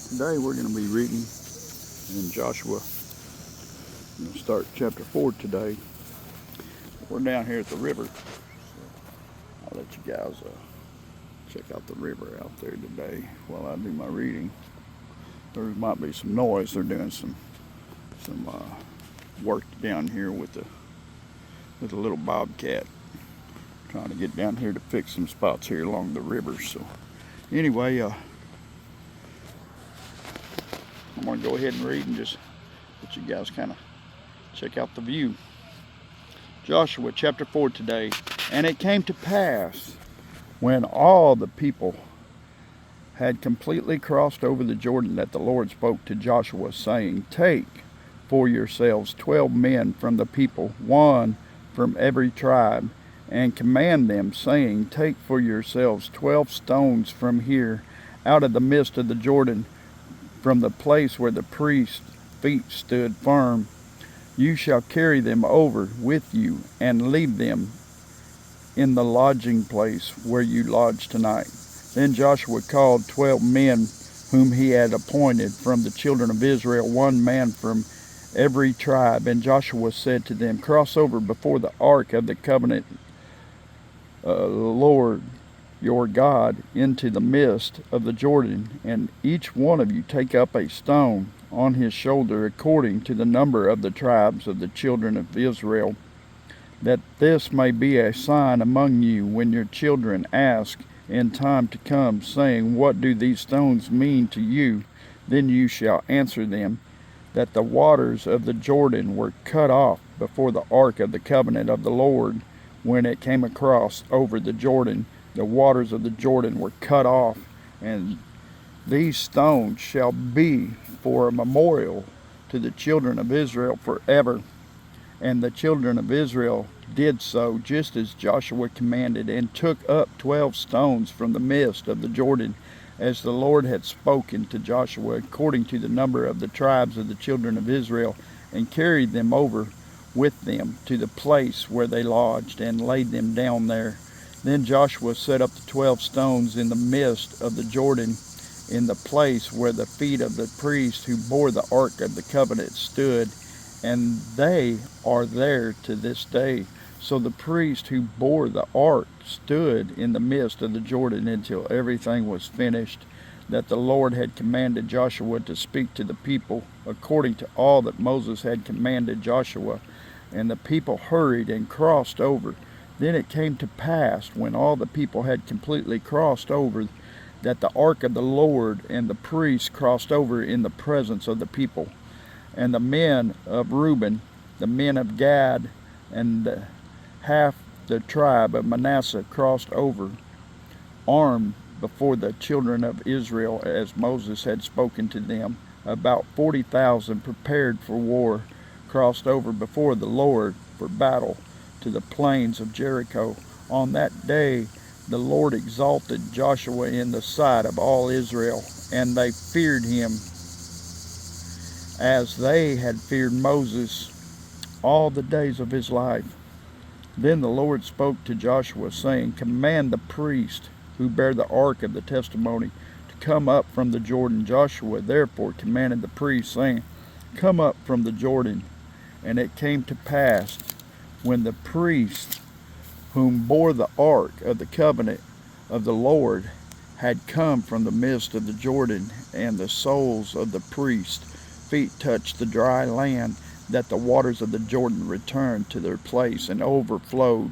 Today we're going to be reading in Joshua. I'm going to start chapter 4 today. We're down here at the river, so I'll let you guys check out the river out there today while I do my reading. There might be some noise. They're doing some work down here with a little bobcat, trying to get down here to fix some spots here along the river. So anyway, I'm going to go ahead and read and just let you guys kind of check out the view. Joshua chapter 4 today. And it came to pass, when all the people had completely crossed over the Jordan, that the Lord spoke to Joshua, saying, Take for yourselves 12 men from the people, one from every tribe, and command them, saying, Take for yourselves 12 stones from here, out of the midst of the Jordan, from the place where the priest's feet stood firm. You shall carry them over with you, and leave them in the lodging place where you lodge tonight. Then Joshua called 12 men whom he had appointed from the children of Israel, one man from every tribe. And Joshua said to them, Cross over before the ark of the covenant, Lord your God, into the midst of the Jordan, and each one of you take up a stone on his shoulder according to the number of the tribes of the children of Israel, that this may be a sign among you when your children ask in time to come, saying, What do these stones mean to you? Then you shall answer them, that the waters of the Jordan were cut off before the ark of the covenant of the Lord when it came across over the Jordan. The waters of the Jordan were cut off, and these stones shall be for a memorial to the children of Israel forever. And the children of Israel did so, just as Joshua commanded, and took up 12 stones from the midst of the Jordan, as the Lord had spoken to Joshua, according to the number of the tribes of the children of Israel, and carried them over with them to the place where they lodged, and laid them down there. Then Joshua set up the 12 stones in the midst of the Jordan, in the place where the feet of the priests who bore the ark of the covenant stood, and they are there to this day. So the priest who bore the ark stood in the midst of the Jordan until everything was finished, that the Lord had commanded Joshua to speak to the people, according to all that Moses had commanded Joshua. And the people hurried and crossed over. Then it came to pass, when all the people had completely crossed over, that the ark of the Lord and the priests crossed over in the presence of the people. And the men of Reuben, the men of Gad, and half the tribe of Manasseh crossed over, armed before the children of Israel, as Moses had spoken to them. About 40,000 prepared for war crossed over before the Lord for battle to the plains of Jericho. On that day the Lord exalted Joshua in the sight of all Israel, and they feared him as they had feared Moses all the days of his life. Then the Lord spoke to Joshua, saying, Command the priest who bear the ark of the testimony to come up from the Jordan. Joshua therefore commanded the priest, saying, Come up from the Jordan. And it came to pass, when the priest whom bore the ark of the covenant of the Lord had come from the midst of the Jordan, and the soles of the priest's feet touched the dry land, that the waters of the Jordan returned to their place and overflowed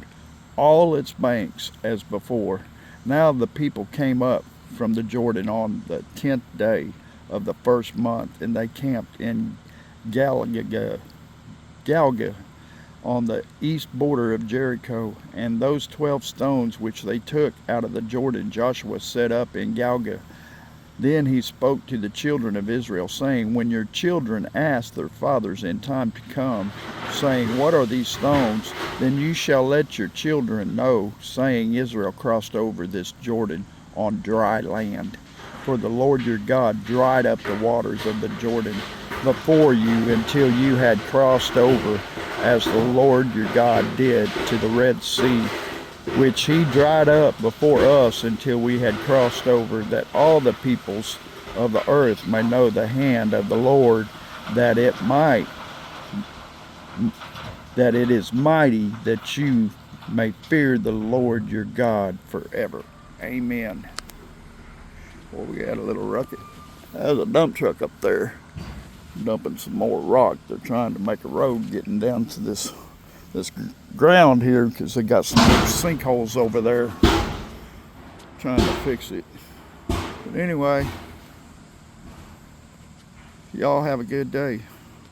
all its banks as before. Now the people came up from the Jordan on the 10th day of the first month, and they camped in Galga on the east border of Jericho. And those 12 stones which they took out of the Jordan Joshua set up in Galga. Then he spoke to the children of Israel, saying, When your children ask their fathers in time to come, saying, What are these stones? Then you shall let your children know, saying, Israel crossed over this Jordan on dry land. For the Lord your God dried up the waters of the Jordan before you until you had crossed over, as the Lord your God did to the Red Sea, which he dried up before us until we had crossed over, that all the peoples of the earth may know the hand of the Lord, that it is mighty, that you may fear the Lord your God forever. Amen. Well, we had a little ruckus. There's a dump truck up there dumping some more rock. They're trying to make a road getting down to this ground here because they got some big sinkholes over there, trying to fix it. But anyway, y'all have a good day.